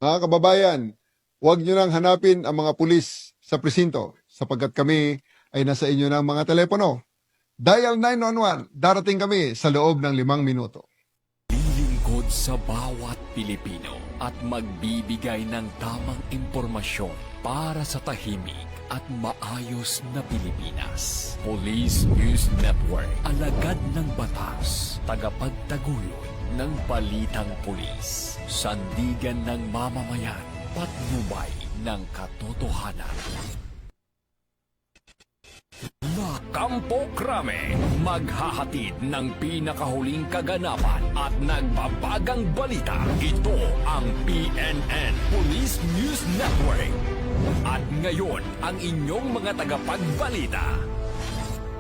Mga kababayan, huwag nyo nang hanapin ang mga pulis sa presinto sapagkat kami ay nasa inyo ng mga telepono. Dial 911, darating kami sa loob ng 5 minuto. Lilingkod sa bawat Pilipino at magbibigay ng tamang impormasyon para sa tahimik at maayos na Pilipinas. Police News Network, alagad ng batas, tagapagtaguyod ng balitang pulis, sandigan ng mamamayan, patnubay ng katotohanan. La Campo Crame, maghahatid ng pinakahuling kaganapan at nagbabagang balita. Ito ang PNN Police News Network. At ngayon, ang inyong mga tagapagbalita.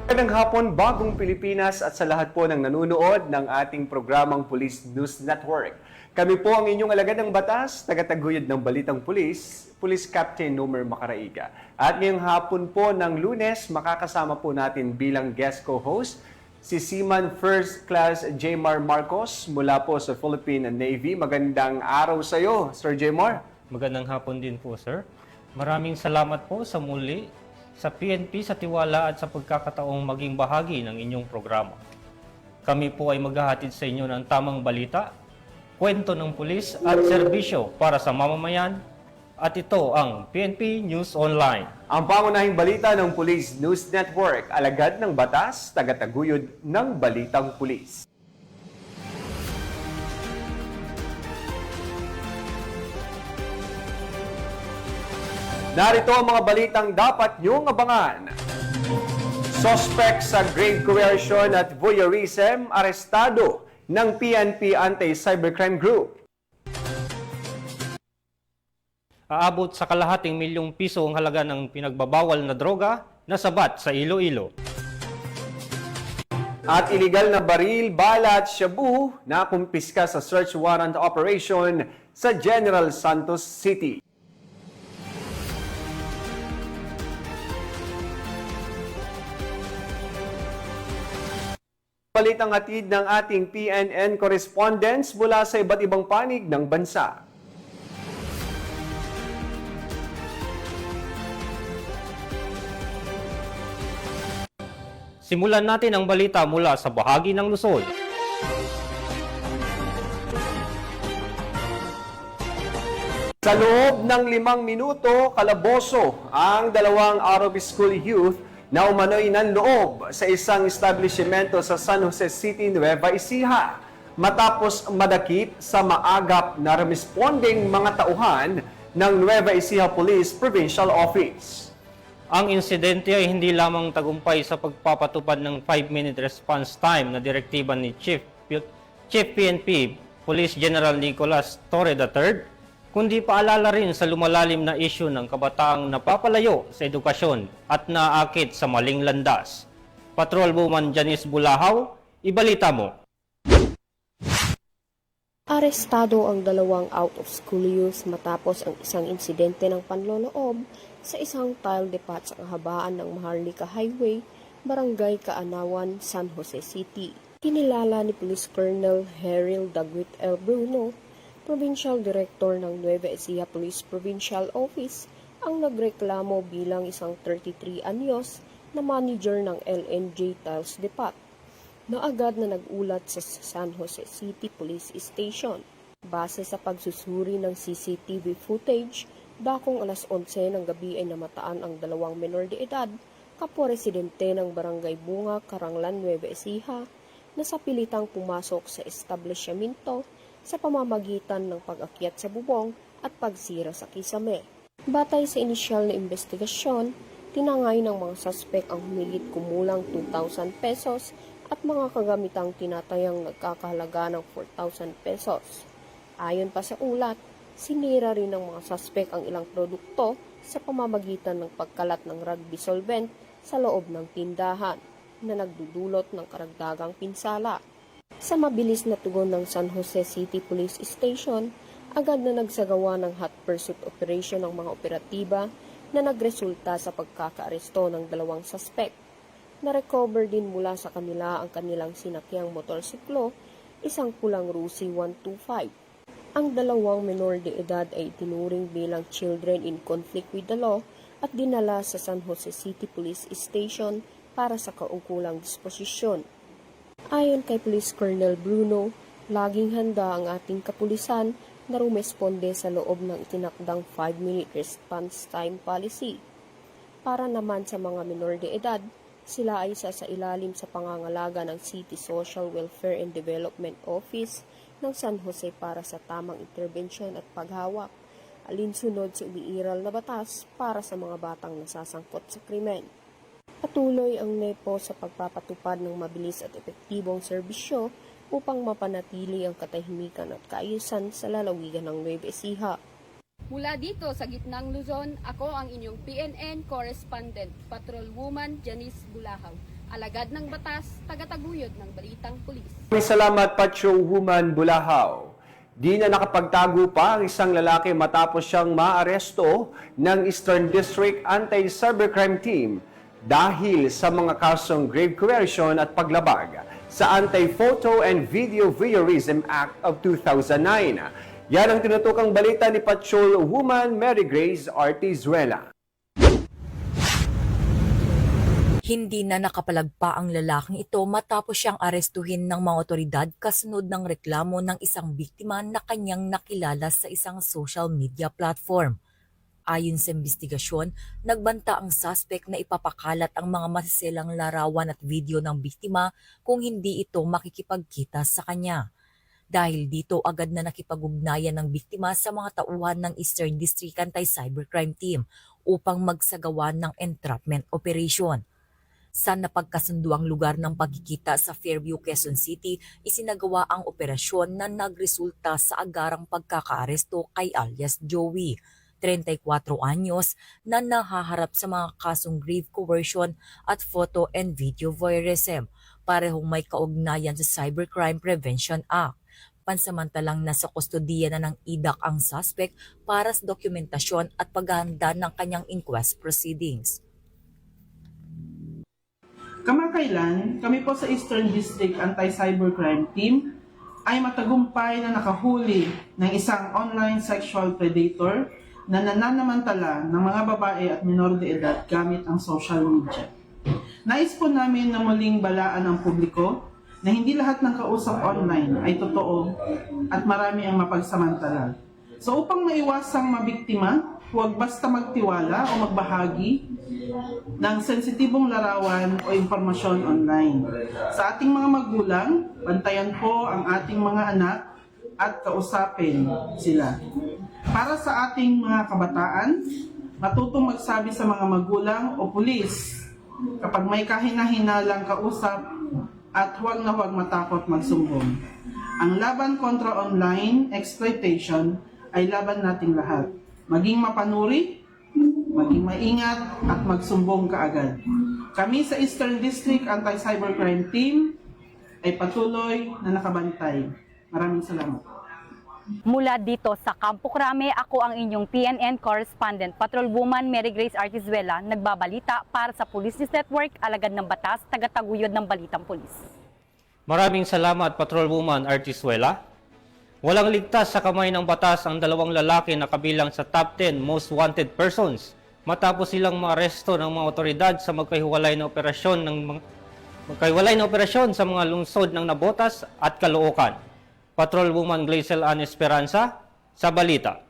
Magandang hapon, bagong Pilipinas at sa lahat po ng nanonood ng ating programang Police News Network. Kami po ang inyong alagad ng batas, tagataguyod ng Balitang Pulis, Police Captain Nomer Macaraiga. At ngayong hapon po ng Lunes, makakasama po natin bilang guest co-host si Seaman First Class Jmar Marcos mula po sa Philippine Navy. Magandang araw sa iyo, Sir Jmar. Magandang hapon din po, sir. Maraming salamat po sa muli sa PNP sa tiwala at sa pagkakataong maging bahagi ng inyong programa. Kami po ay maghahatid sa inyo ng tamang balita, kwento ng pulis at serbisyo para sa mamamayan. At ito ang PNP News Online. Ang pangunahing balita ng Police News Network, alagad ng batas, tagataguyod ng Balitang Pulis. Narito ang mga balitang dapat niyong abangan. Suspect sa grave coercion at voyeurism, arestado ng PNP Anti-Cybercrime Group. Aabot sa kalahating milyong piso ang halaga ng pinagbabawal na droga na sabat sa Iloilo. At iligal na baril, bala at shabu na kumpiska sa search warrant operation sa General Santos City. Balitang hatid ng ating PNN correspondents mula sa iba't ibang panig ng bansa. Simulan natin ang balita mula sa bahagi ng Luzon. Sa loob ng 5 minuto, kalaboso ang dalawang out of school youth na umano'y nanloob sa isang establishmento sa San Jose City, Nueva Ecija matapos madakip sa maagap na responding mga tauhan ng Nueva Ecija Police Provincial Office. Ang insidente ay hindi lamang tagumpay sa pagpapatupad ng 5-minute response time na direktiba ni Chief PNP Police General Nicolas Torre III, kundi paalala rin sa lumalalim na isyu ng kabataang napapalayo sa edukasyon at naakit sa maling landas. Patrolwoman Janice Bulahaw, ibalita mo. Arestado ang dalawang out-of-school youth matapos ang isang insidente ng panloloob sa isang tile depot sa kahabaan ng Maharlika Highway, Barangay Kaanawan, San Jose City. Kinilala ni Police Colonel Heril Dagwit L. Bruno, Provincial Director ng Nueva Ecija Police Provincial Office, ang nagreklamo bilang isang 33 anyos na manager ng LNJ Tiles Depot na agad na nagulat sa San Jose City Police Station. Base sa pagsusuri ng CCTV footage, dakong alas 11 ng gabi ay namataan ang dalawang menor de edad, kapwa residente ng Barangay Bunga, Karanglan, Nueva Ecija, na sa pilitang pumasok sa establishmento sa pamamagitan ng pag-akyat sa bubong at pagsira sa kisame. Batay sa inisyal na investigasyon, tinangay ng mga suspek ang humigit kumulang 2,000 pesos at mga kagamitang tinatayang nagkakahalaga ng 4,000 pesos. Ayon pa sa ulat, sinira rin ng mga suspek ang ilang produkto sa pamamagitan ng pagkalat ng rugby solvent sa loob ng tindahan na nagdudulot ng karagdagang pinsala. Sa mabilis na tugon ng San Jose City Police Station, agad na nagsagawa ng hot pursuit operation ng mga operatiba na nagresulta sa pagkakaaresto ng dalawang suspect. Na-recover din mula sa kanila ang kanilang sinakyang motorsiklo, isang pulang Rusi 125. Ang dalawang menor de edad ay tinuring bilang children in conflict with the law at dinala sa San Jose City Police Station para sa kaukulang disposisyon. Ayon kay Police Colonel Bruno, laging handa ang ating kapulisan na rumesponde sa loob ng itinakdang 5-minute response time policy. Para naman sa mga menor de edad, sila ay isa sa ilalim sa pangangalaga ng City Social Welfare and Development Office ng San Jose para sa tamang interbensyon at paghawak, alinsunod sa umiiral na batas para sa mga batang nasasangkot sa krimen. Patuloy ang NEPO sa pagpapatupad ng mabilis at epektibong serbisyo upang mapanatili ang katahimikan at kaayusan sa lalawigan ng Nueva Ecija. Mula dito sa gitnang Luzon, ako ang inyong PNN correspondent, Patrolwoman Janice Bulahaw, alagad ng batas, tagataguyod ng balitang pulis. Maraming salamat, Patrolwoman Bulahaw. Di na nakapagtago pa ang isang lalaki matapos siyang maaresto ng Eastern District Anti-Cybercrime Team dahil sa mga kasong grave coercion at paglabag sa Anti-Photo and Video Voyeurism Act of 2009. Yan ang tinutukang balita ni Patrolwoman Mary Grace Artizuela. Hindi na nakapalagpa ang lalaking ito matapos siyang arestuhin ng mga otoridad kasunod ng reklamo ng isang biktima na kanyang nakilala sa isang social media platform. Ayon sa investigasyon, nagbanta ang suspect na ipapakalat ang mga masiselang larawan at video ng biktima kung hindi ito makikipagkita sa kanya. Dahil dito agad na nakipag-ugnayan ng biktima sa mga tauhan ng Eastern District Anti-Cybercrime Team upang magsagawa ng entrapment operation. Sa napagkasunduang lugar ng pagkikita sa Fairview, Quezon City, isinagawa ang operasyon na nagresulta sa agarang pagkakaaresto kay alias Joey, 34 anyos, na nahaharap sa mga kasong grave coercion at photo and video voyeurism, parehong may kaugnayan sa Cybercrime Prevention Act. Pansamantalang nasa kustodiya na ng IDAC ang suspect para sa dokumentasyon at paghahanda ng kanyang inquest proceedings. Kamakailan, kami po sa Eastern District Anti-Cybercrime Team ay matagumpay na nakahuli ng isang online sexual predator na nananamantala ng mga babae at minor de edad gamit ang social media. Nais po namin na muling balaan ang publiko na hindi lahat ng kausap online ay totoo at marami ang mapagsamantala. So upang maiwasang mabiktima, huwag basta magtiwala o magbahagi ng sensitibong larawan o impormasyon online. Sa ating mga magulang, bantayan po ang ating mga anak at kausapin sila. Para sa ating mga kabataan, matutong magsabi sa mga magulang o pulis kapag may kahina-hinalang kausap at huwag na huwag matakot magsumbong. Ang laban kontra online exploitation ay laban nating lahat. Maging mapanuri, maging maingat at magsumbong kaagad. Kami sa Eastern District Anti-Cybercrime Team ay patuloy na nakabantay. Maraming salamat. Mula dito sa Campo Crame, ako ang inyong PNN correspondent, Patrolwoman Mary Grace Artizuela, nagbabalita para sa Police News Network, alagad ng batas, tagataguyod ng balitang pulis. Maraming salamat, Patrolwoman Artizuela. Walang ligtas sa kamay ng batas ang dalawang lalaki na kabilang sa top 10 most wanted persons matapos silang maaresto ng mga otoridad sa magkahiwalay na operasyon sa mga lungsod ng Navotas at Caloocan. Patrolwoman Glazel Ann Esperanza sa balita.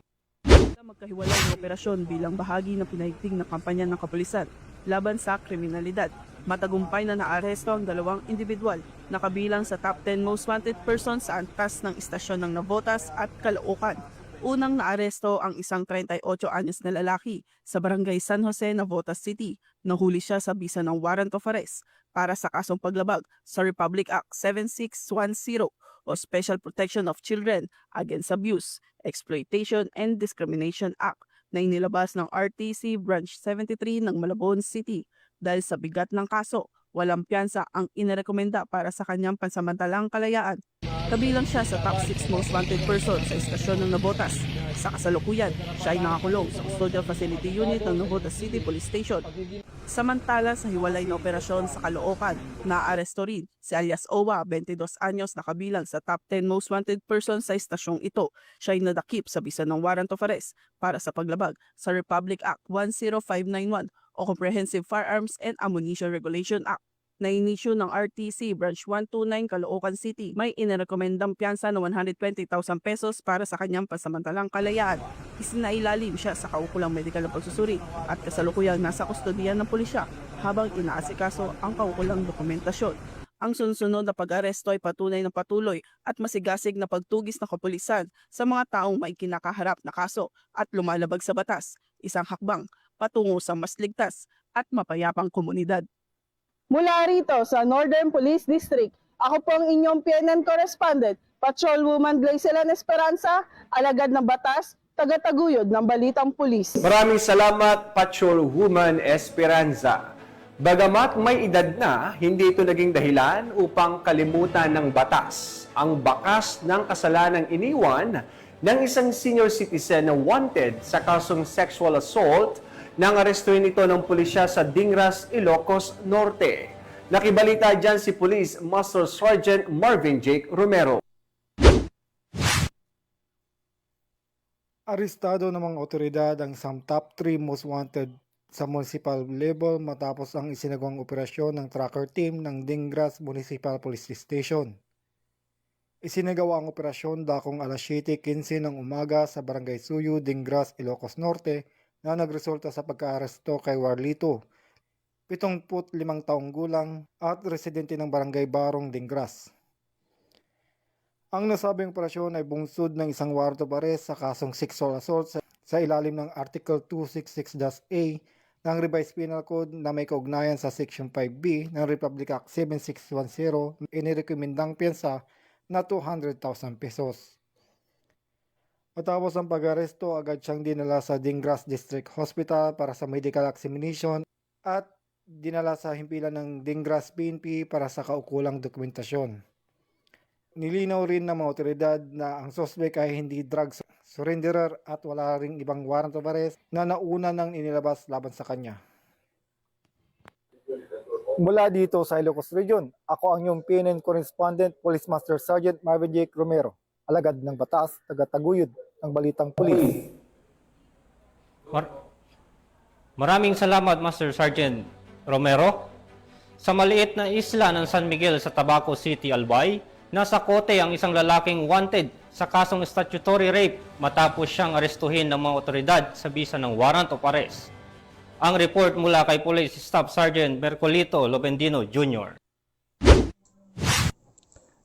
Magkahiwalay na operasyon bilang bahagi ng pinahigting na kampanya ng kapulisan laban sa kriminalidad. Matagumpay na naaresto ang dalawang individual na kabilang sa top 10 most wanted persons sa antas ng istasyon ng Navotas at Caloocan. Unang naaresto ang isang 38 anyos na lalaki sa barangay San Jose, Navotas City. Nahuli siya sa bisa ng warrant of arrest para sa kasong paglabag sa Republic Act 7610 o Special Protection of Children Against Abuse, Exploitation and Discrimination Act na inilabas ng RTC Branch 73 ng Malabon City. Dahil sa bigat ng kaso, walang piyansa ang inirekomenda para sa kanyang pansamantalang kalayaan. Kabilang siya sa top 6 most wanted persons sa istasyon ng Navotas. Sa kasalukuyan, siya ay nakakulong sa Custodial Facility Unit ng Navotas City Police Station. Samantala sa hiwalay na operasyon sa Caloocan, naaresto rin si alias Owa, 22 anyos na kabilang sa top 10 most wanted person sa istasyong ito. Siya ay nadakip sa bisa ng warrant of arrest para sa paglabag sa Republic Act 10591 o Comprehensive Firearms and Ammunition Regulation Act na inisyu ng RTC Branch 129 Caloocan City. May inirekomendang piyansa na 120,000 pesos para sa kanyang pansamantalang kalayaan. Isinailalim siya sa kaukulang medikal na pagsusuri at kasalukuyang nasa kustodiyan ng pulisya habang inaasikaso ang kaukulang dokumentasyon. Ang sunod-sunod na pag-aresto ay patunay ng patuloy at masigasig na pagtugis ng kapulisan sa mga taong may kinakaharap na kaso at lumalabag sa batas, isang hakbang patungo sa mas ligtas at mapayapang komunidad. Mula rito sa Northern Police District, ako po ang inyong PNN correspondent, Patrolwoman Glacelan Esperanza, alagad ng batas, tagataguyod ng Balitang Pulis. Maraming salamat, Patrolwoman Esperanza. Bagamat may edad na, hindi ito naging dahilan upang kalimutan ng batas ang bakas ng kasalanang iniwan ng isang senior citizen na wanted sa kasong sexual assault nang arestuhin ito ng pulisya sa Dingras, Ilocos Norte. Nakibalita dyan si Police Master Sergeant Marvin Jake Romero. Arestado ng mga otoridad ang isang top 3 most wanted sa municipal level matapos ang isinagawang operasyon ng tracker team ng Dingras Municipal Police Station. Isinagawa ang operasyon dakong alas 7:15 ng umaga sa Barangay Suyu, Dingras, Ilocos Norte na nagresulta sa pagkaaresto kay Warlito, 75 taong gulang at residente ng Barangay Barong, Dingras. Ang nasabing operasyon ay bungsod ng isang warrant of arrest sa kasong sexual assault sa ilalim ng Article 266-A ng Revised Penal Code na may kaugnayan sa Section 5B ng Republic Act 7610, inirekomendang piyansa na 200,000 pesos. Matapos ang pag-aresto, agad siyang dinala sa Dingras District Hospital para sa medical examination at dinala sa himpilan ng Dingras PNP para sa kaukulang dokumentasyon. Nilinaw rin ng mga otoridad na ang suspect ay hindi drug surrenderer at wala ring ibang warrant of arrest na nauna nang inilabas laban sa kanya. Mula dito sa Ilocos Region, ako ang iyong PNN correspondent, Police Master Sergeant Marvin Jake Romero, alagad ng batas, tagataguyod ng Balitang Pulis. Maraming salamat, Master Sergeant Romero. Sa maliit na isla ng San Miguel sa Tabaco City, Albay, nasa kote ang isang lalaking wanted sa kasong statutory rape matapos siyang arestuhin ng mga otoridad sa bisa ng warrant of arrest. Ang report mula kay Police Staff Sergeant Mercolito Lobendino Jr.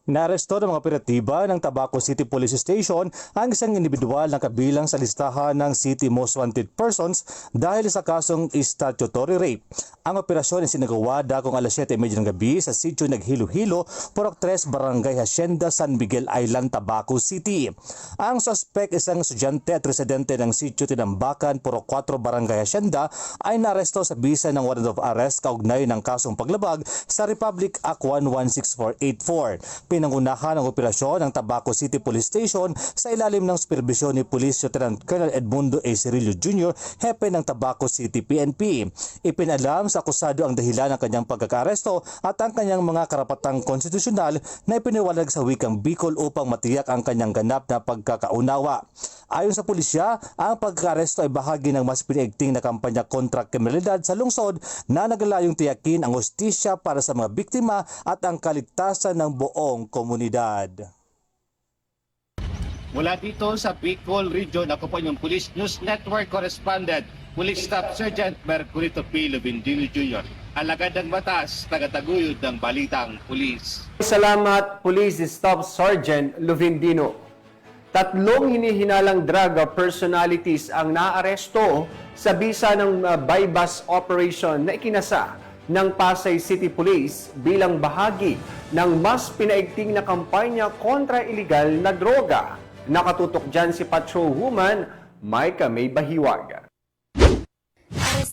Naaresto ng mga operatiba ng Tabaco City Police Station ang isang individual na kabilang sa listahan ng City Most Wanted Persons dahil sa kasong statutory rape. Ang operasyon ay sinagawa dakong alas 7:30 ng gabi sa sitio Naghilo-Hilo, Purok 3, Barangay Hacienda, San Miguel Island, Tabaco City. Ang suspect, isang estudyante at residente ng sitio Tinambakan, Purok 4, Barangay Hacienda, ay naaresto sa bisa ng warrant of arrest kaugnay ng kasong paglabag sa Republic Act 116484. Pinangunahan ang operasyon ng Tabaco City Police Station sa ilalim ng superbisyon ni Police Lieutenant Colonel Edmundo A. Cirillo Jr., hepe ng Tabaco City PNP. Ipinalam sa akusado ang dahilan ng kanyang pagkakaaresto at ang kanyang mga karapatang konstitusyonal na ipiniwalag sa wikang Bicol upang matiyak ang kanyang ganap na pagkakaunawa. Ayon sa pulisya, ang pagkakaaresto ay bahagi ng mas pinaigting na kampanya kontra kriminalidad sa lungsod na naglalayong tiyakin ang hustisya para sa mga biktima at ang kaligtasan ng buong komunidad. Mula dito sa Bicol Region, ako po yung Police News Network Correspondent, Police Staff Sergeant Mercolito P. Lobendino Jr., alagad ng batas, tagataguyod ng Balitang Pulis. Salamat, Police Staff Sergeant Lobendino. Tatlong hinihinalang drug personalities ang naaresto sa bisa ng bypass operation na ikinasa ng Pasay City Police bilang bahagi ng mas pinaigting na kampanya kontra iligal na droga. Nakatutok dyan si Patrolwoman Micah May Bahiwag.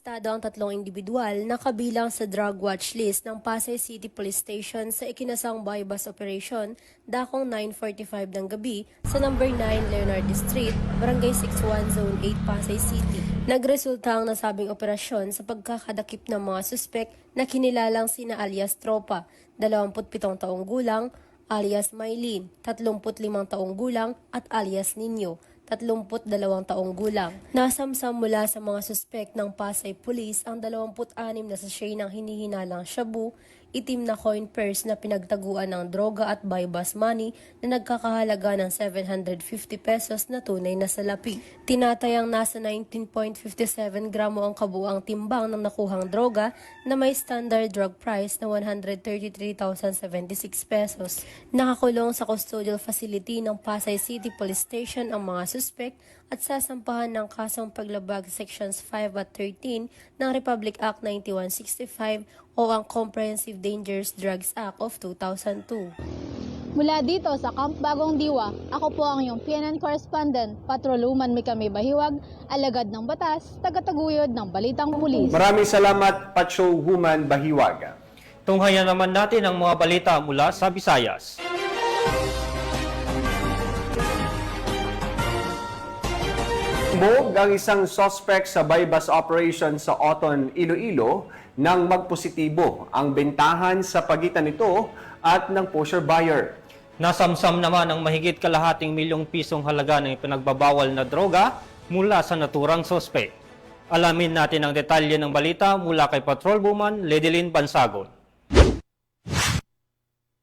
Arestado ang 3 individual na kabilang sa drug watch list ng Pasay City Police Station sa ikinasang bypass operation dakong 9:45 ng gabi sa number 9 Leonardo Street, Barangay 61, Zone 8, Pasay City. Nagresulta ang nasabing operasyon sa pagkakadakip ng mga suspek na kinilalang sina alias Tropa, 27 taong gulang, alias Maylin, 35 taong gulang at alias Nino, 32 taong gulang. Nasamsam mula sa mga suspek ng Pasay Police ang 26 na sachet ng hinihinalang shabu, itim na coin purse na pinagtaguan ng droga at bypass money na nagkakahalaga ng 750 pesos na tunay na salapi. Tinatayang nasa 19.57 gramo ang kabuang timbang ng nakuhang droga na may standard drug price na 133,076 pesos. Nakakulong sa custodial facility ng Pasay City Police Station ang mga suspect at sasampahan ng kasong paglabag sa Sections 5 at 13 ng Republic Act 9165 o ang Comprehensive Dangerous Drugs Act of 2002. Mula dito sa Camp Bagong Diwa, ako po ang iyong PNN correspondent, Patroluman Mikami Bahiwag, alagad ng batas, tagataguyod ng Balitang Pulis. Maraming salamat, Patrolwoman Bahiwag. Tunghayan naman natin ang mga balita mula sa Visayas. Bog ang isang suspect sa bypass operation sa Oton, Iloilo nang magpositibo ang bentahan sa pagitan nito at ng pusher buyer. Nasamsam naman ang mahigit kalahating milyong pisong halaga ng ipinagbabawal na droga mula sa naturang suspect. Alamin natin ang detalye ng balita mula kay Patrolwoman Ledilyn Bansagon.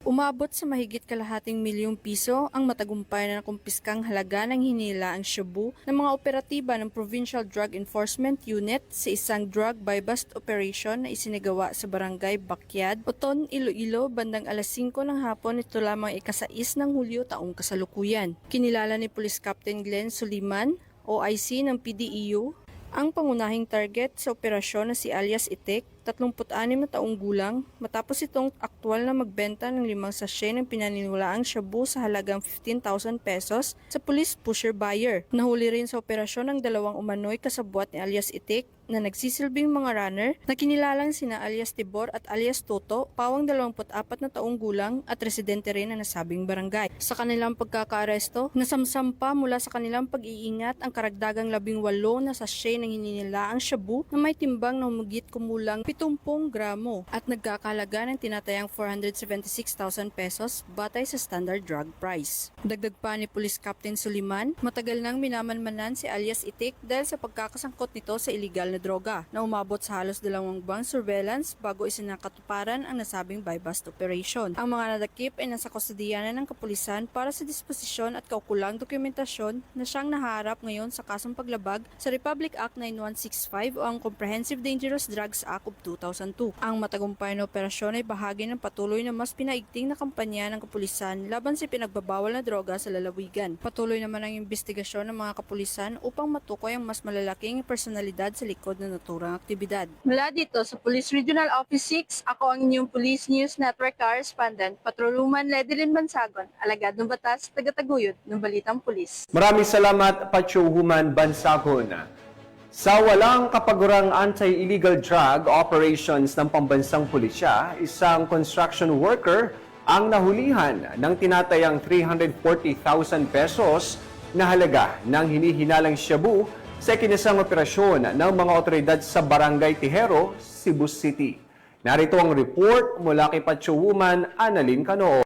Umabot sa mahigit kalahating milyong piso ang matagumpay na nakumpiskang halaga ng hinilaang shabu ng mga operatiba ng Provincial Drug Enforcement Unit sa isang drug buy-bust operation na isinagawa sa Barangay Bakyad, Oton, Iloilo, bandang alas 5 ng hapon ito lamang ikasais ng Hulyo taong kasalukuyan. Kinilala ni Police Captain Glenn Suliman, OIC ng PDEU, ang pangunahing target sa operasyon na si alias Itek, 36 na taong gulang, matapos itong aktwal na magbenta ng 5 sachet ng pinaniniwalaang shabu sa halagang 15,000 pesos sa police pusher buyer. Nahuli rin sa operasyon ng 2 umano'y kasabwat ni alias Itek na nagsisilbing mga runner na kinilalang sina alias Tibor at alias Toto, pawang 24 na taong gulang at residente rin na nasabing barangay. Sa kanilang pagkakaaresto, nasamsam pa mula sa kanilang pag-iingat ang karagdagang 18 na sachet ng hininilaang shabu na may timbang na humigit kumulang 70 gramo at nagkakalaga ng tinatayang 476,000 pesos batay sa standard drug price. Dagdag pa ni Police Captain Suliman, matagal nang minamanmanan si alias Itik dahil sa pagkakasangkot nito sa iligal na droga na umabot sa halos 2 buwang surveillance bago isinakatuparan ang nasabing buy-bust operation. Ang mga nadakip ay nasa kustodiyanan ng kapulisan para sa disposisyon at kaukulang dokumentasyon na siyang naharap ngayon sa kasong paglabag sa Republic Act 9165 o ang Comprehensive Dangerous Drugs Act of 2002. Ang matagumpay na operasyon ay bahagi ng patuloy na mas pinaigting na kampanya ng kapulisan laban sa pinagbabawal na droga sa lalawigan. Patuloy naman ang investigasyon ng mga kapulisan upang matukoy ang mas malalaking personalidad sa likod ng naturang aktibidad. Mula dito sa Police Regional Office 6, ako ang inyong Police News Network correspondent, Patroluman Ledilyn Bansagon, alagad ng batas, tagataguyod ng Balitang Pulis. Maraming salamat, Patrolwoman Bansagon. Sa walang kapagurang anti-illegal drug operations ng pambansang pulisya, isang construction worker ang nahulihan ng tinatayang 340,000 pesos na halaga ng hinihinalang shabu sa ikinasang operasyon ng mga otoridad sa Barangay Tihero, Cebu City. Narito ang report mula kay Patrolwoman Annalyn Cano.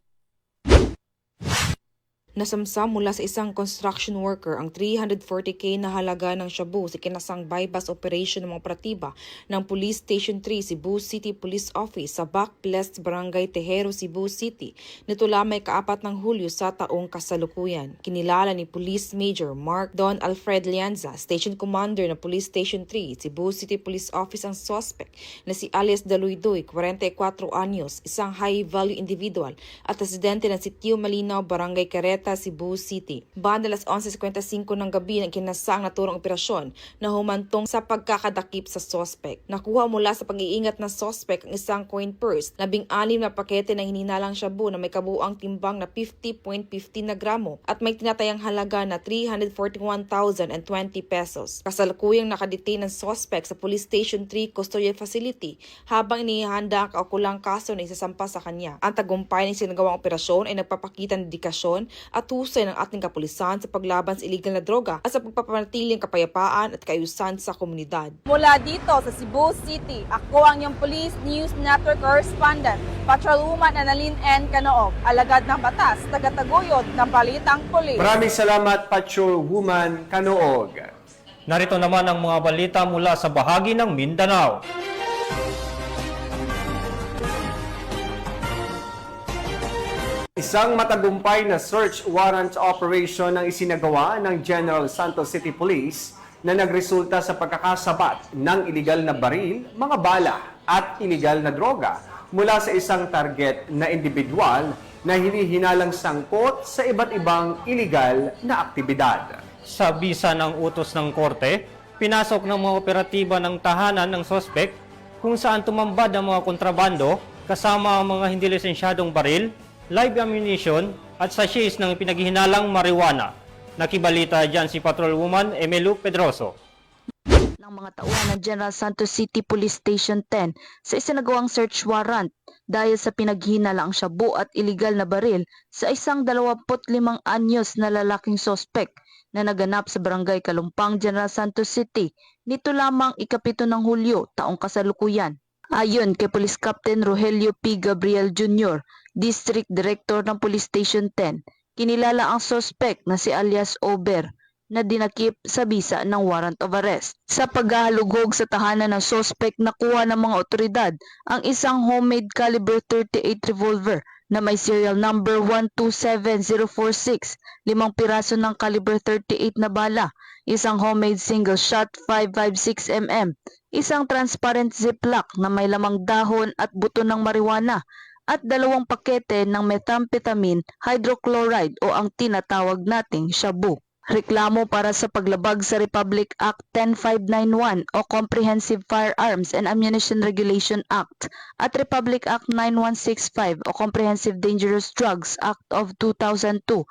Nasamsam mula sa isang construction worker ang 340k na halaga ng shabu sa kinasang buy-bust operation ng mga operatiba ng Police Station 3 Cebu City Police Office sa Bacblest Barangay Tejero, Cebu City nito lamang 4 ng Hulyo sa taong kasalukuyan. Kinilala ni Police Major Mark Don Alfred Lianza, Station Commander ng Police Station 3 Cebu City Police Office ang suspect na si alias Daluidoy, 44 anyos, isang high-value individual at residente ng Sitio Malinaw, Barangay Careta, Araneta, Cebu City. Banda alas 11:55 ng gabi ng kinasa ang naturang operasyon na humantong sa pagkakadakip sa sospek. Nakuha mula sa pag-iingat ng sospek ang isang coin purse, 16 na pakete ng hininalang shabu na may kabuuang timbang na 50.50 na gramo at may tinatayang halaga na 341,020 pesos. Kasalukuyang nakadetain ng sospek sa Police Station 3 Custodial Facility habang inihanda ang kaukulang kaso na isasampa sa kanya. Ang tagumpay ng sinagawang operasyon ay nagpapakita ng dedikasyon at husay ng ating kapulisan sa paglaban sa illegal na droga at sa pagpapanatiling kapayapaan at kaayusan sa komunidad. Mula dito sa Cebu City, ako ang iyong Police News Network Correspondent, Patrolwoman Annalyn N. Canoog, alagad ng batas, tagataguyod ng balitang pulis. Maraming salamat, Patrolwoman Canoog. Narito naman ang mga balita mula sa bahagi ng Mindanao. Isang matagumpay na search warrant operation ang isinagawa ng General Santos City Police na nagresulta sa pagkakasabat ng iligal na baril, mga bala at iligal na droga mula sa isang target na individual na hinihinalang sangkot sa iba't ibang iligal na aktibidad. Sa bisa ng utos ng korte, pinasok ng mga operatiba ng tahanan ng sospek kung saan tumambad ang mga kontrabando kasama ang mga hindi lisensyadong baril, live ammunition at sachets ng pinaghihinalang marijuana. Nakibalita dyan si Patrolwoman Emelu Pedroso. Ng mga tauhan ng General Santos City Police Station 10 sa isinagawang search warrant dahil sa pinaghinalaang shabu at iligal na baril sa isang 25 anyos na lalaking sospek na naganap sa Barangay Kalumpang, General Santos City nito lamang ika-7 ng Hulyo taong kasalukuyan. Ayon kay Police Captain Rogelio P. Gabriel Jr., District Director ng Police Station 10, kinilala ang sospek na si alias Ober na dinakip sa bisa ng warrant of arrest. Sa paghahalugog sa tahanan ng sospek, nakuha ng mga otoridad ang isang homemade caliber .38 revolver na may serial number 127046, 5 piraso ng caliber .38 na bala, isang homemade single shot 556mm, isang transparent ziplock na may lamang dahon at buto ng marijuana, at 2 pakete ng methamphetamine hydrochloride o ang tinatawag nating shabu. Reklamo para sa paglabag sa Republic Act 10591 o Comprehensive Firearms and Ammunition Regulation Act at Republic Act 9165 o Comprehensive Dangerous Drugs Act of 2002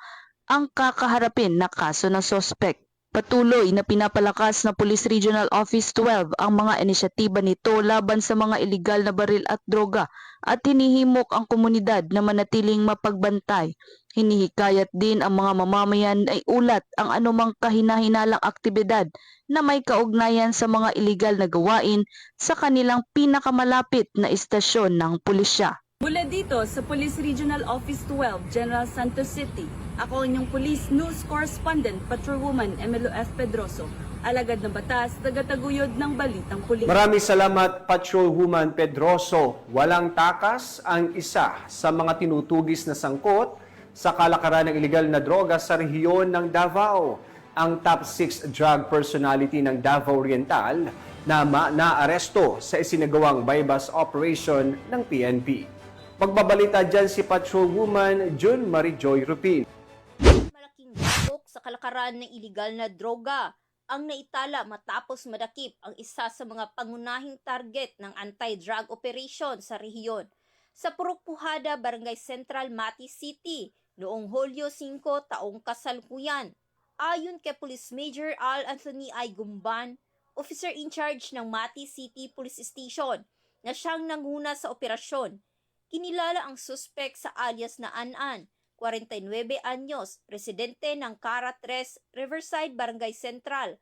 ang kakaharapin na kaso ng sospek. Patuloy na pinapalakas na Police Regional Office 12 ang mga inisyatiba nito laban sa mga iligal na baril at droga at hinihimok ang komunidad na manatiling mapagbantay. Hinihikayat din ang mga mamamayan ay ulat ang anumang kahinahinalang aktibidad na may kaugnayan sa mga iligal na gawain sa kanilang pinakamalapit na istasyon ng pulisya. Mula dito sa Police Regional Office 12, General Santos City, ako ang inyong Police News Correspondent, Patrolwoman Emelu F. Pedroso, alagad ng batas, tagataguyod ng balitang pulis. Maraming salamat, Patrolwoman Pedroso. Walang takas ang isa sa mga tinutugis na sangkot sa kalakaran ng iligal na droga sa rehiyon ng Davao. Ang top 6 drug personality ng Davao Oriental na naaresto sa isinagawang bypass operation ng PNP. Magbabalita dyan si Patrolwoman June Marie Joy Rupin. Malaking bakok sa kalakaran ng iligal na droga ang naitala matapos madakip ang isa sa mga pangunahing target ng anti-drug operation sa rehiyon sa Purok Puhada, Barangay Central, Mati City noong Hulyo 5 taong kasalukuyan. Ayon kay Police Major Al Anthony I. Gumban, officer in charge ng Mati City Police Station na siyang nanguna sa operasyon, kinilala ang suspek sa alias na Anan, 49 anyos, residente ng Cara 3, Riverside, Barangay Central.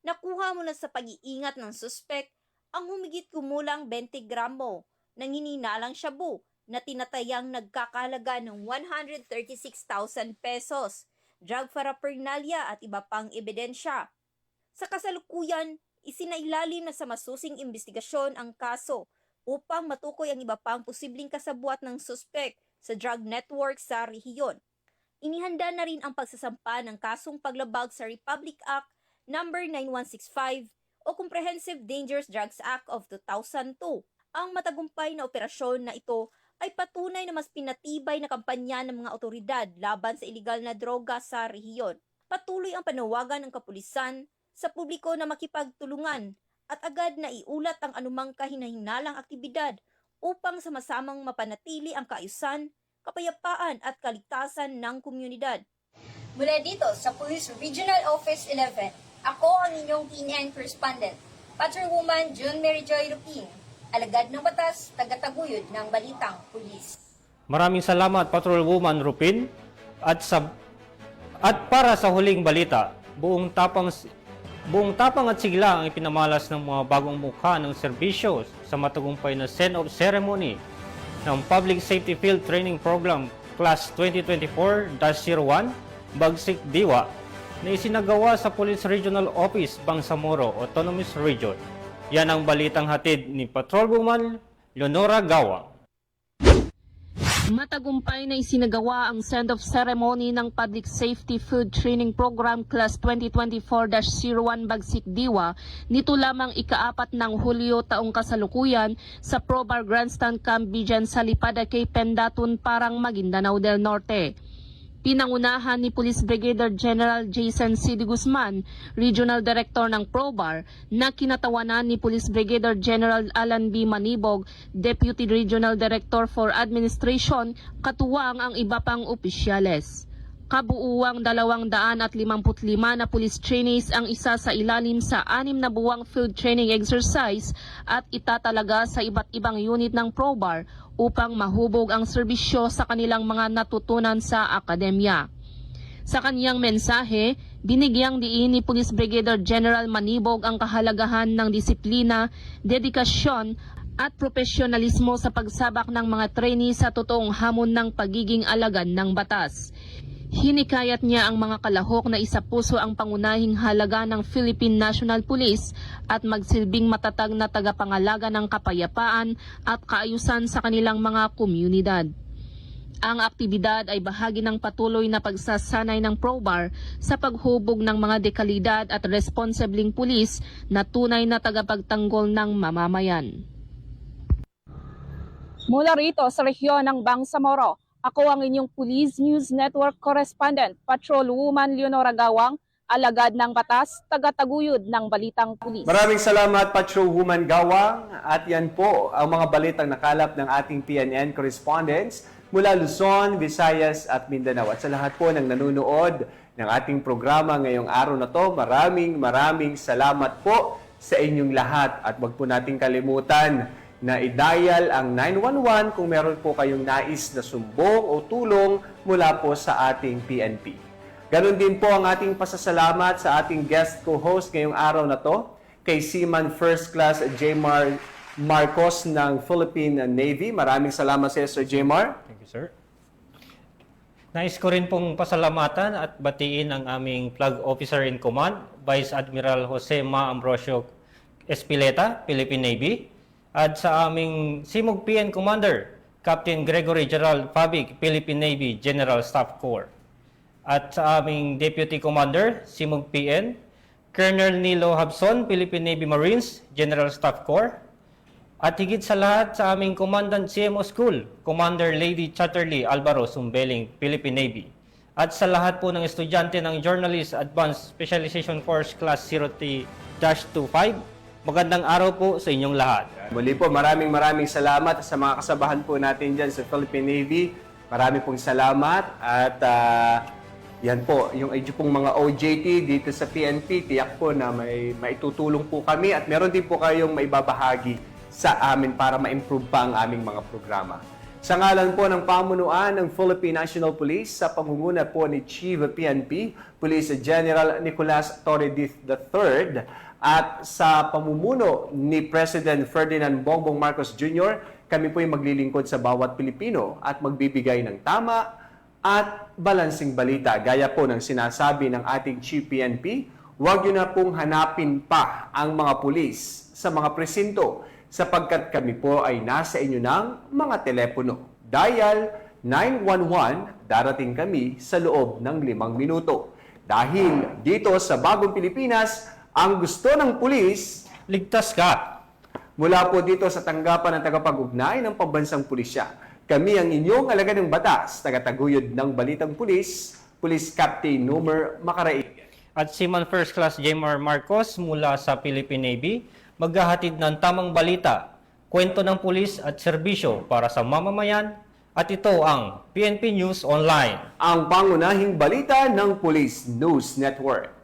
Nakuha mula sa pag-iingat ng suspek ang humigit kumulang 20 gramo ng hininalang shabu na tinatayang nagkakahalaga ng 136,000 pesos, drug paraphernalia at iba pang ebidensya. Sa kasalukuyan, isinailalim na sa masusing investigasyon ang kaso upang matukoy ang iba pang posibleng kasabwat ng suspek sa drug network sa rehiyon. Inihanda na rin ang pagsasampa ng kasong paglabag sa Republic Act No. 9165 o Comprehensive Dangerous Drugs Act of 2002. Ang matagumpay na operasyon na ito ay patunay na mas pinatibay na kampanya ng mga otoridad laban sa iligal na droga sa rehiyon. Patuloy ang panawagan ng kapulisan sa publiko na makipagtulungan at agad na iulat ang anumang kahinahinalang aktibidad upang sama-samang mapanatili ang kaayusan, kapayapaan at kaligtasan ng komunidad. Mula dito sa Police Regional Office 11, ako ang inyong PNN correspondent, Patrolwoman June Mary Joy Rupin, alagad ng batas, tagataguyod ng balitang pulis. Maraming salamat, Patrolwoman Rupin. At para sa huling balita, buong tapang at sigla ang ipinamalas ng mga bagong mukha ng serbisyo sa matagumpay na send-off ceremony ng Public Safety Field Training Program Class 2024-01 Bagsik Diwa na isinagawa sa Police Regional Office, Bangsamoro, Autonomous Region. Yan ang balitang hatid ni Patrolwoman Leonora Gawang. Matagumpay na isinagawa ang send-off ceremony ng Public Safety Food Training Program Class 2024-01 Bagsik Diwa nito lamang ika-4 ng Hulyo taong kasalukuyan sa Probar Grandstand Camp Bijan sa Lipada kay Pendatun, Parang, Maguindanao del Norte. Pinangunahan ni Police Brigadier General Jason C. de Guzman, Regional Director ng Probar, na kinatawanan ni Police Brigadier General Alan B. Manibog, Deputy Regional Director for Administration, katuwang ang iba pang opisyales. Kabuuang 255 na police trainees ang isa sa ilalim sa 6 na buwang field training exercise at itatalaga sa iba't ibang unit ng Probar upang mahubog ang serbisyo sa kanilang mga natutunan sa akademya. Sa kaniyang mensahe, binigyang diin ni Police Brigadier General Manibog ang kahalagahan ng disiplina, dedikasyon at profesionalismo sa pagsabak ng mga trainee sa totoong hamon ng pagiging alagad ng batas. Hinikayat niya ang mga kalahok na isapuso ang pangunahing halaga ng Philippine National Police at magsilbing matatag na tagapangalaga ng kapayapaan at kaayusan sa kanilang mga komunidad. Ang aktibidad ay bahagi ng patuloy na pagsasanay ng Probar sa paghubog ng mga dekalidad at responsibling pulis na tunay na tagapagtanggol ng mamamayan. Mula rito sa rehiyon ng Bangsamoro, ako ang inyong Police News Network Correspondent, Patrolwoman Leonora Gawang, alagad ng batas, tagataguyod ng balitang pulis. Maraming salamat, Patrolwoman Gawang. At yan po ang mga balitang nakalap ng ating PNN correspondents mula Luzon, Visayas at Mindanao. At sa lahat po ng nanonood ng ating programa ngayong araw na to, maraming salamat po sa inyong lahat. At wag po nating kalimutan na i-dial ang 911 kung meron po kayong nais na sumbong o tulong mula po sa ating PNP. Ganon din po ang ating pasasalamat sa ating guest co-host ngayong araw na to, kay Seaman First Class Jmar Marcos ng Philippine Navy. Maraming salamat sa iyo, Sir Jmar. Thank you, sir. Nais ko rin pong pasalamatan at batiin ang aming Flag Officer in Command, Vice Admiral Jose Ma Ambrosio Espileta, Philippine Navy, at sa aming Simog PN Commander, Captain Gregory Gerald Fabig, Philippine Navy General Staff Corps. At sa aming Deputy Commander, Simog PN, Colonel Nilo Habson, Philippine Navy Marines General Staff Corps. At higit sa lahat sa aming Commandant CMO School, Commander Lady Chatterley Alvaro Sumbeling, Philippine Navy. At sa lahat po ng estudyante ng Journalist Advanced Specialization Course Class 0T-25, magandang araw po sa inyong lahat. Muli po, maraming salamat sa mga kasabahan po natin dyan sa Philippine Navy. Marami pong salamat at yan po, yung pong mga OJT dito sa PNP, tiyak po na may maitutulong po kami at meron din po kayong maibabahagi sa amin para ma-improve pa ang aming mga programa. Sa ngalan po ng pamunuan ng Philippine National Police sa pangunguna po ni Chief PNP, Police General Nicolas Torredith III, at sa pamumuno ni President Ferdinand Bongbong Marcos Jr., kami po ay maglilingkod sa bawat Pilipino at magbibigay ng tama at balansing balita. Gaya po ng sinasabi ng ating Chief PNP, huwag nyo na pong hanapin pa ang mga pulis sa mga presinto sapagkat kami po ay nasa inyo ng mga telepono. Dial 911, darating kami sa loob ng 5 minuto. Dahil dito sa Bagong Pilipinas, ang gusto ng pulis, ligtas ka. Mula po dito sa tanggapan ng tagapag-ugnay ng Pambansang Pulisya, Kami ang inyong alagad ng batas, tagataguyod ng Balitang Pulis, Police Captain Nomer Macaraig. At Seaman First Class Jmar Marcos mula sa Philippine Navy, maghahatid ng tamang balita, kwento ng pulis at serbisyo para sa mamamayan. At ito ang PNP News Online, ang pangunahing balita ng Police News Network.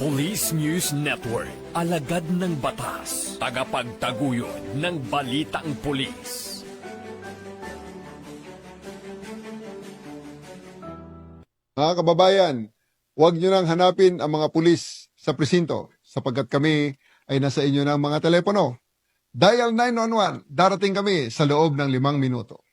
Police News Network, alagad ng batas, tagapagtaguyod ng balitang pulis. Mga kababayan, huwag nyo nang hanapin ang mga pulis sa presinto sapagkat kami ay nasa inyo ng mga telepono. Dial 911, darating kami sa loob ng 5 minuto.